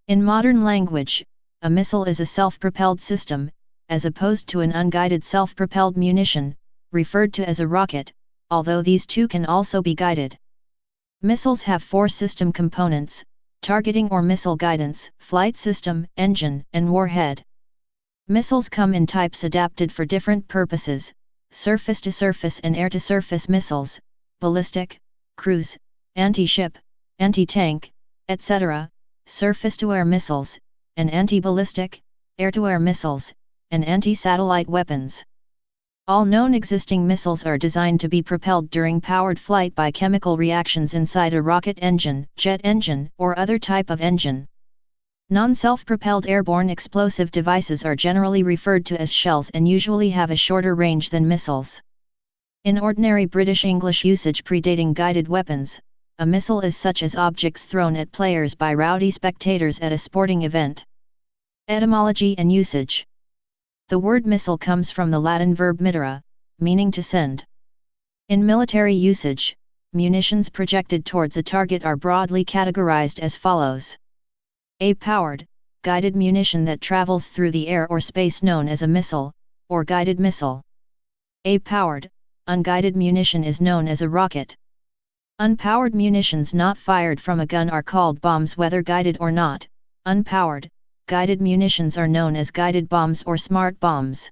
In modern language, a missile is a self-propelled system, as opposed to an unguided self-propelled munition, referred to as a rocket, although these two can also be guided. Missiles have four system components: targeting or missile guidance, flight system, engine, and warhead. Missiles come in types adapted for different purposes: surface-to-surface and air-to-surface missiles, ballistic, cruise, anti-ship, anti-tank, etc., surface-to-air missiles, and anti-ballistic, air-to-air missiles, and anti-satellite weapons. All known existing missiles are designed to be propelled during powered flight by chemical reactions inside a rocket engine, jet engine, or other type of engine. Non-self-propelled airborne explosive devices are generally referred to as shells and usually have a shorter range than missiles. In ordinary British English usage predating guided weapons, a missile is such as objects thrown at players by rowdy spectators at a sporting event. Etymology and usage. The word missile comes from the Latin verb mittere, meaning to send. In military usage, munitions projected towards a target are broadly categorized as follows. A powered, guided munition that travels through the air or space known as a missile, or guided missile. A powered, unguided munition is known as a rocket. Unpowered munitions not fired from a gun are called bombs whether guided or not. Unpowered, guided munitions are known as guided bombs or smart bombs.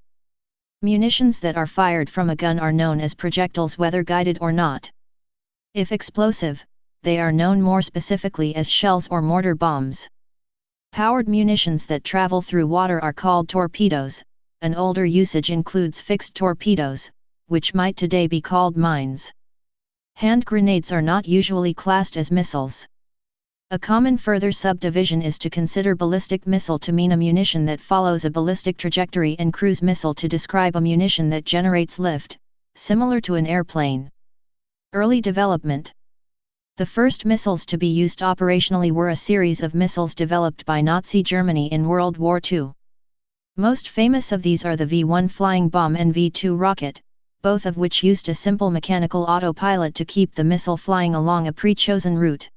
Munitions that are fired from a gun are known as projectiles whether guided or not. If explosive, they are known more specifically as shells or mortar bombs. Powered munitions that travel through water are called torpedoes. An older usage includes fixed torpedoes, which might today be called mines. Hand grenades are not usually classed as missiles. A common further subdivision is to consider ballistic missile to mean a munition that follows a ballistic trajectory and cruise missile to describe a munition that generates lift, similar to an airplane. Early development. The first missiles to be used operationally were a series of missiles developed by Nazi Germany in World War II. Most famous of these are the V-1 flying bomb and V-2 rocket, both of which used a simple mechanical autopilot to keep the missile flying along a pre-chosen route.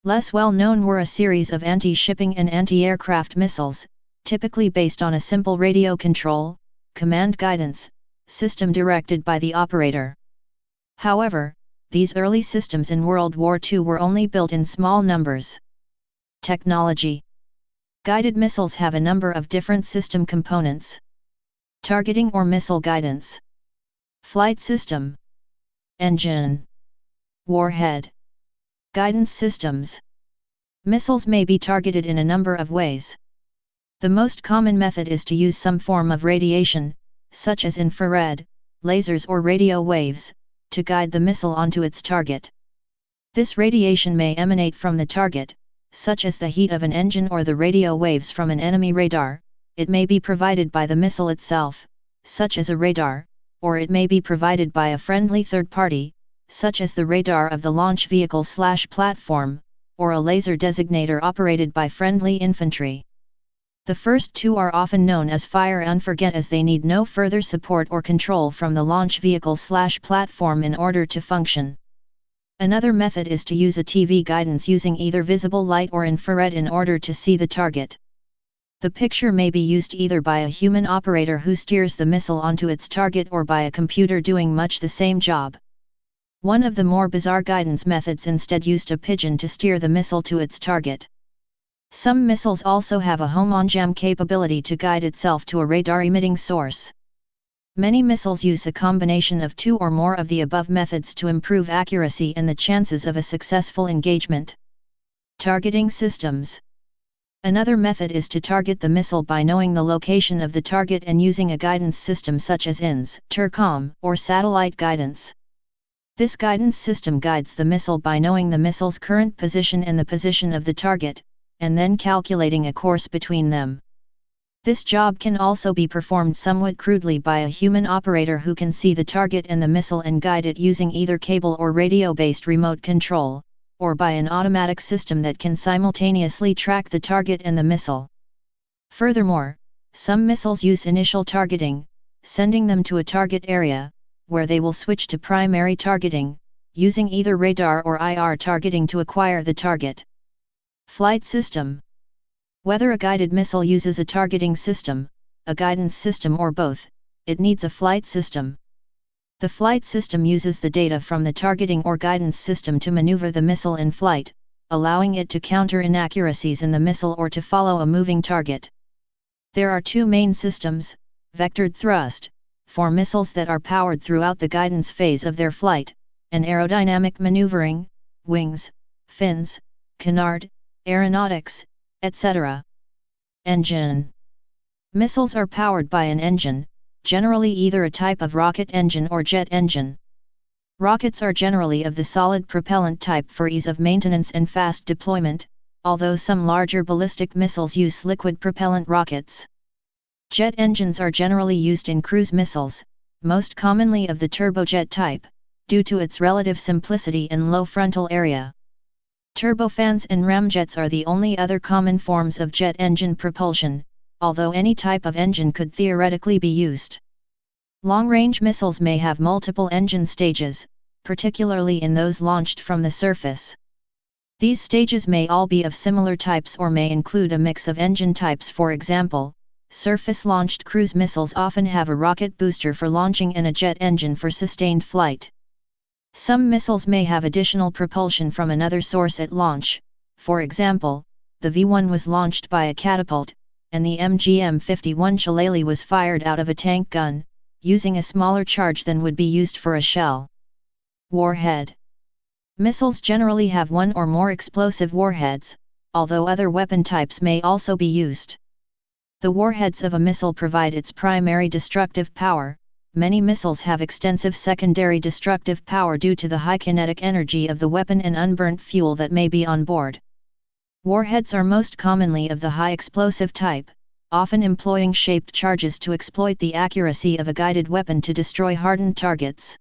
Less well known were a series of anti-shipping and anti-aircraft missiles, typically based on a simple radio control, command guidance, system directed by the operator. However, these early systems in World War II were only built in small numbers. Technology. Guided missiles have a number of different system components. Targeting or missile guidance. Flight system. Engine. Warhead. Guidance systems. Missiles may be targeted in a number of ways. The most common method is to use some form of radiation, such as infrared, lasers or radio waves, to guide the missile onto its target. This radiation may emanate from the target, such as the heat of an engine or the radio waves from an enemy radar. It may be provided by the missile itself, such as a radar, or it may be provided by a friendly third party, such as the radar of the launch vehicle/platform, or a laser designator operated by friendly infantry. The first two are often known as fire and forget as they need no further support or control from the launch vehicle/platform in order to function. Another method is to use a TV guidance using either visible light or infrared in order to see the target. The picture may be used either by a human operator who steers the missile onto its target or by a computer doing much the same job. One of the more bizarre guidance methods instead used a pigeon to steer the missile to its target. Some missiles also have a homojam capability to guide itself to a radar-emitting source. Many missiles use a combination of two or more of the above methods to improve accuracy and the chances of a successful engagement. Targeting systems. Another method is to target the missile by knowing the location of the target and using a guidance system such as INS, TERCOM, or satellite guidance. This guidance system guides the missile by knowing the missile's current position and the position of the target, and then calculating a course between them. This job can also be performed somewhat crudely by a human operator who can see the target and the missile and guide it using either cable or radio-based remote control, or by an automatic system that can simultaneously track the target and the missile. Furthermore, some missiles use initial targeting, sending them to a target area, where they will switch to primary targeting, using either radar or IR targeting to acquire the target. Flight system. Whether a guided missile uses a targeting system, a guidance system or both, it needs a flight system. The flight system uses the data from the targeting or guidance system to maneuver the missile in flight, allowing it to counter inaccuracies in the missile or to follow a moving target. There are two main systems: vectored thrust, for missiles that are powered throughout the guidance phase of their flight, and aerodynamic maneuvering, wings, fins, canard, aeronautics, etc. Engine. Missiles are powered by an engine, generally either a type of rocket engine or jet engine. Rockets are generally of the solid propellant type for ease of maintenance and fast deployment, although some larger ballistic missiles use liquid propellant rockets. Jet engines are generally used in cruise missiles, most commonly of the turbojet type, due to its relative simplicity and low frontal area. Turbofans and ramjets are the only other common forms of jet engine propulsion, although any type of engine could theoretically be used. Long-range missiles may have multiple engine stages, particularly in those launched from the surface. These stages may all be of similar types or may include a mix of engine types. For example, surface-launched cruise missiles often have a rocket booster for launching and a jet engine for sustained flight. Some missiles may have additional propulsion from another source at launch. For example, the V-1 was launched by a catapult, and the MGM-51 shillelagh was fired out of a tank gun, using a smaller charge than would be used for a shell. Warhead. Missiles generally have one or more explosive warheads, although other weapon types may also be used. The warheads of a missile provide its primary destructive power. Many missiles have extensive secondary destructive power due to the high kinetic energy of the weapon and unburnt fuel that may be on board. Warheads are most commonly of the high explosive type, often employing shaped charges to exploit the accuracy of a guided weapon to destroy hardened targets.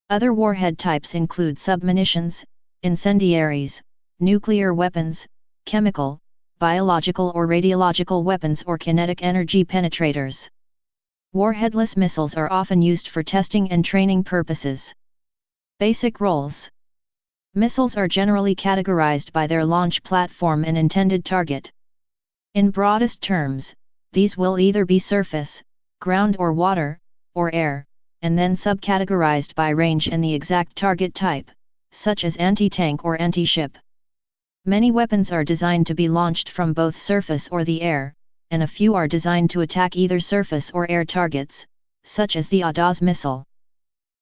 Other warhead types include submunitions, incendiaries, nuclear weapons, chemical, biological or radiological weapons, or kinetic energy penetrators. Warheadless missiles are often used for testing and training purposes. Basic roles. Missiles are generally categorized by their launch platform and intended target. In broadest terms, these will either be surface, ground or water, or air, and then subcategorized by range and the exact target type, such as anti-tank or anti-ship. Many weapons are designed to be launched from both surface or the air, and a few are designed to attack either surface or air targets, such as the ADAS missile.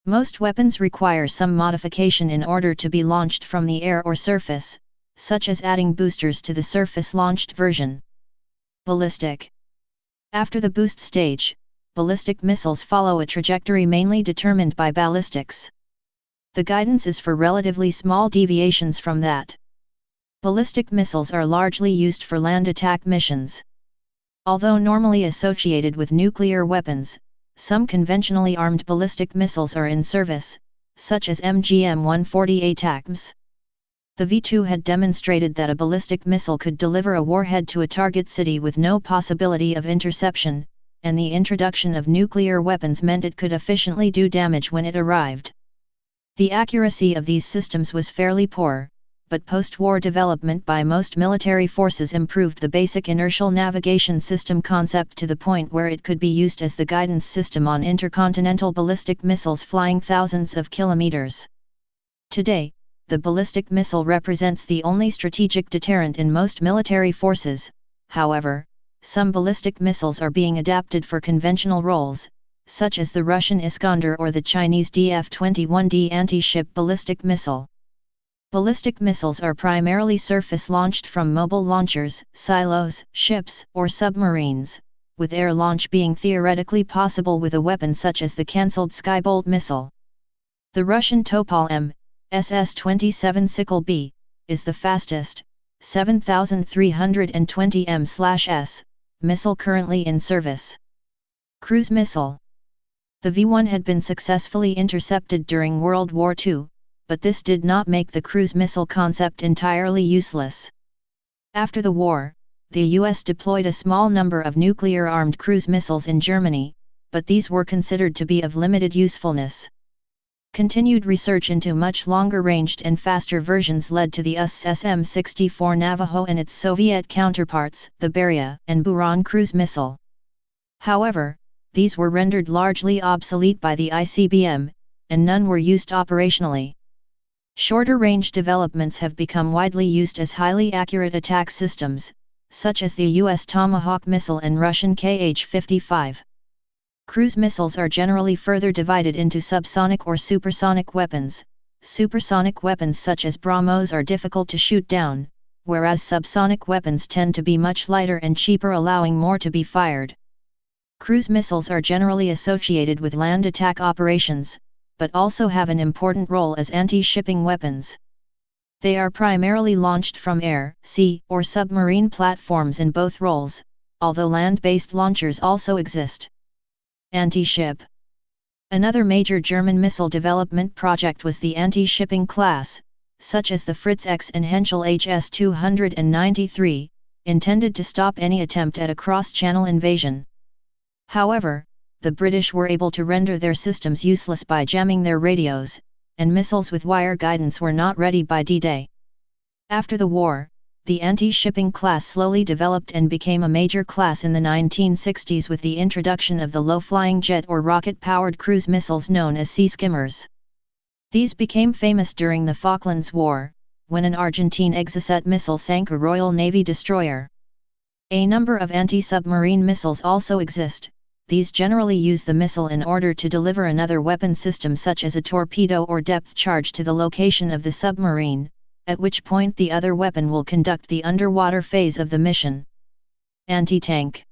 Most weapons require some modification in order to be launched from the air or surface, such as adding boosters to the surface-launched version. Ballistic. After the boost stage, ballistic missiles follow a trajectory mainly determined by ballistics. The guidance is for relatively small deviations from that. Ballistic missiles are largely used for land attack missions. Although normally associated with nuclear weapons, some conventionally armed ballistic missiles are in service, such as MGM-140 ATACMS. The V-2 had demonstrated that a ballistic missile could deliver a warhead to a target city with no possibility of interception, and the introduction of nuclear weapons meant it could efficiently do damage when it arrived. The accuracy of these systems was fairly poor, but post-war development by most military forces improved the basic inertial navigation system concept to the point where it could be used as the guidance system on intercontinental ballistic missiles flying thousands of kilometers. Today, the ballistic missile represents the only strategic deterrent in most military forces. However, some ballistic missiles are being adapted for conventional roles, such as the Russian Iskander or the Chinese DF-21D anti-ship ballistic missile. Ballistic missiles are primarily surface-launched from mobile launchers, silos, ships, or submarines, with air launch being theoretically possible with a weapon such as the cancelled Skybolt missile. The Russian Topol M, SS-27 Sickle B, is the fastest, 7,320 m/s, missile currently in service. Cruise missile. The V-1 had been successfully intercepted during World War II, but this did not make the cruise missile concept entirely useless. After the war, the US deployed a small number of nuclear-armed cruise missiles in Germany, but these were considered to be of limited usefulness. Continued research into much longer-ranged and faster versions led to the US SM-64 Navajo and its Soviet counterparts, the Beria and Buran cruise missile. However, these were rendered largely obsolete by the ICBM, and none were used operationally. Shorter-range developments have become widely used as highly accurate attack systems, such as the US Tomahawk missile and Russian Kh-55. Cruise missiles are generally further divided into subsonic or supersonic weapons. Supersonic weapons such as BrahMos are difficult to shoot down, whereas subsonic weapons tend to be much lighter and cheaper, allowing more to be fired. Cruise missiles are generally associated with land attack operations, but also have an important role as anti-shipping weapons. They are primarily launched from air, sea, or submarine platforms in both roles, although land-based launchers also exist. Anti-ship. Another major German missile development project was the anti-shipping class, such as the Fritz X and Henschel HS-293, intended to stop any attempt at a cross-channel invasion. However, the British were able to render their systems useless by jamming their radios, and missiles with wire guidance were not ready by D-Day. After the war, the anti-shipping class slowly developed and became a major class in the 1960s with the introduction of the low-flying jet or rocket-powered cruise missiles known as sea skimmers. These became famous during the Falklands War, when an Argentine Exocet missile sank a Royal Navy destroyer. A number of anti-submarine missiles also exist. These generally use the missile in order to deliver another weapon system such as a torpedo or depth charge to the location of the submarine, at which point the other weapon will conduct the underwater phase of the mission. Anti-tank.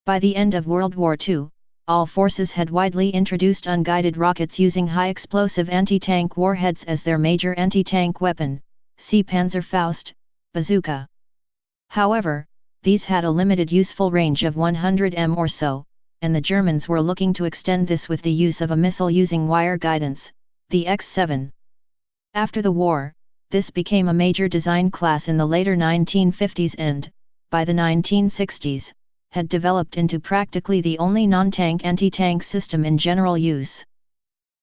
By the end of World War II, all forces had widely introduced unguided rockets using high-explosive anti-tank warheads as their major anti-tank weapon, see Panzerfaust, bazooka. However, these had a limited useful range of 100 m or so, and the Germans were looking to extend this with the use of a missile using wire guidance, the X-7. After the war, this became a major design class in the later 1950s and, by the 1960s, had developed into practically the only non-tank anti-tank system in general use.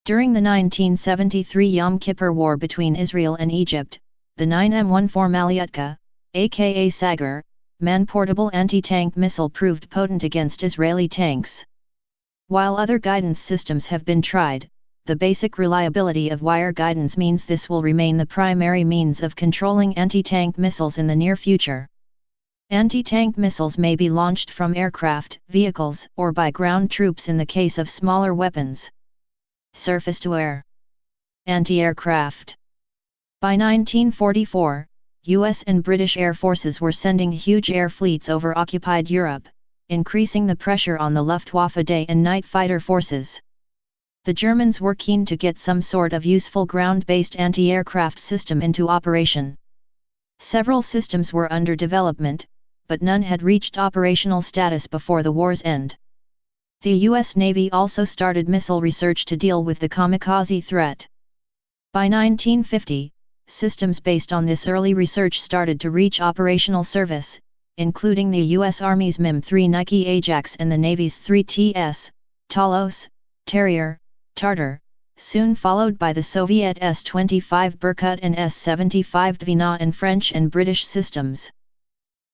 During the 1973 Yom Kippur War between Israel and Egypt, the 9M14 Malyutka, aka Sagar, man-portable anti-tank missile proved potent against Israeli tanks. While other guidance systems have been tried, the basic reliability of wire guidance means this will remain the primary means of controlling anti-tank missiles in the near future. Anti-tank missiles may be launched from aircraft, vehicles, or by ground troops in the case of smaller weapons. Surface-to-air. Anti-aircraft. By 1944, US and British air forces were sending huge air fleets over occupied Europe, increasing the pressure on the Luftwaffe day and night fighter forces. The Germans were keen to get some sort of useful ground-based anti-aircraft system into operation. Several systems were under development, but none had reached operational status before the war's end. The US Navy also started missile research to deal with the kamikaze threat. By 1950, systems based on this early research started to reach operational service, including the US Army's MIM-3 Nike Ajax and the Navy's 3TS, Talos, Terrier, Tartar, soon followed by the Soviet S-25 Berkut and S-75 Dvina and French and British systems.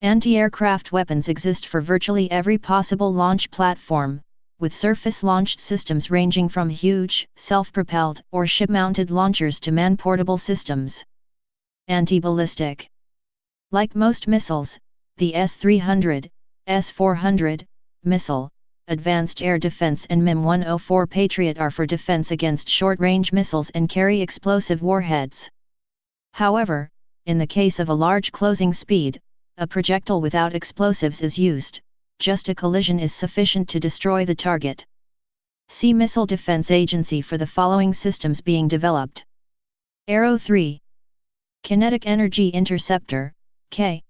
Anti-aircraft weapons exist for virtually every possible launch platform, with surface-launched systems ranging from huge, self-propelled or ship-mounted launchers to man-portable systems. Anti-ballistic. Like most missiles, the S-300, S-400, missile, Advanced Air Defense and MIM-104 Patriot are for defense against short-range missiles and carry explosive warheads. However, in the case of a large closing speed, a projectile without explosives is used. Just a collision is sufficient to destroy the target. See Missile Defense Agency for the following systems being developed. Arrow 3. Kinetic Energy Interceptor, K.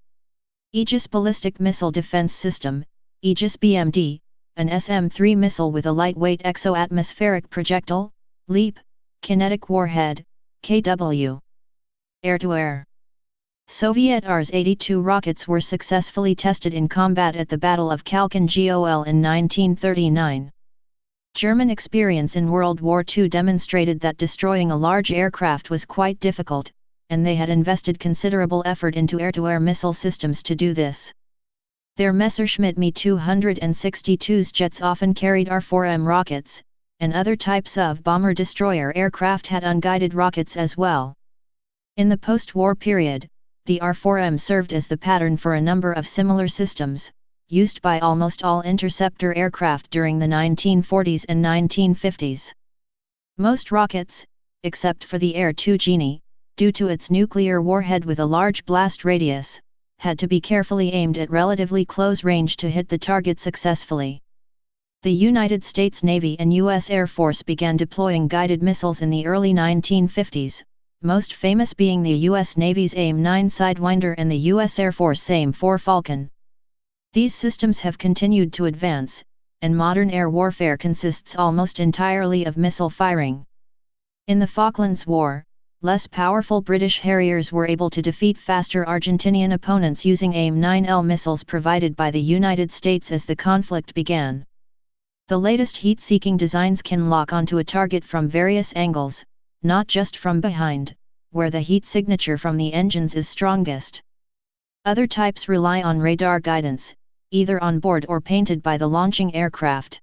Aegis Ballistic Missile Defense System, Aegis BMD, an SM-3 missile with a lightweight exo-atmospheric projectile, LEAP, kinetic warhead, KW. Air-to-air. Soviet Rs-82 rockets were successfully tested in combat at the Battle of Khalkhin Gol in 1939. German experience in World War II demonstrated that destroying a large aircraft was quite difficult, and they had invested considerable effort into air-to-air missile systems to do this. Their Messerschmitt Me-262's jets often carried R-4M rockets, and other types of bomber-destroyer aircraft had unguided rockets as well. In the post-war period, the R-4M served as the pattern for a number of similar systems, used by almost all interceptor aircraft during the 1940s and 1950s. Most rockets, except for the Air-2 Genie, due to its nuclear warhead with a large blast radius, had to be carefully aimed at relatively close range to hit the target successfully. The United States Navy and U.S. Air Force began deploying guided missiles in the early 1950s, most famous being the U.S. Navy's AIM-9 Sidewinder and the U.S. Air Force AIM-4 Falcon. These systems have continued to advance, and modern air warfare consists almost entirely of missile firing. In the Falklands War, less powerful British Harriers were able to defeat faster Argentinian opponents using AIM-9L missiles provided by the United States as the conflict began. The latest heat-seeking designs can lock onto a target from various angles, not just from behind, where the heat signature from the engines is strongest. Other types rely on radar guidance, either on board or painted by the launching aircraft.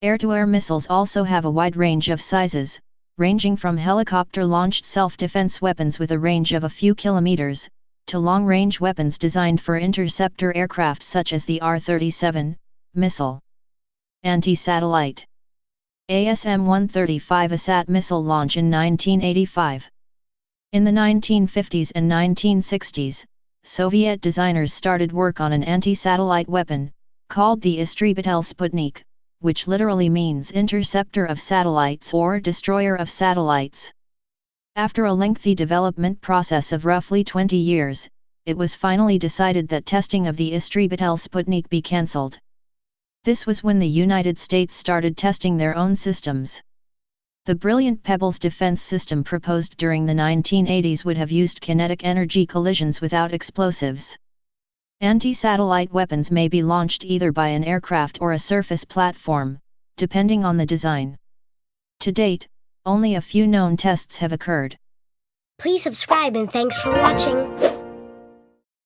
Air-to-air missiles also have a wide range of sizes, ranging from helicopter-launched self-defense weapons with a range of a few kilometers, to long-range weapons designed for interceptor aircraft such as the R-37 missile. Anti-satellite. ASM-135 ASAT missile launch in 1985. In the 1950s and 1960s, Soviet designers started work on an anti-satellite weapon, called the Istrebitel Sputnik, which literally means interceptor of satellites or destroyer of satellites. After a lengthy development process of roughly 20 years, it was finally decided that testing of the Istrebitel Sputnik be cancelled. This was when the United States started testing their own systems. The Brilliant Pebbles defense system proposed during the 1980s would have used kinetic energy collisions without explosives. Anti-satellite weapons may be launched either by an aircraft or a surface platform, depending on the design. To date, only a few known tests have occurred. Please subscribe and thanks for watching.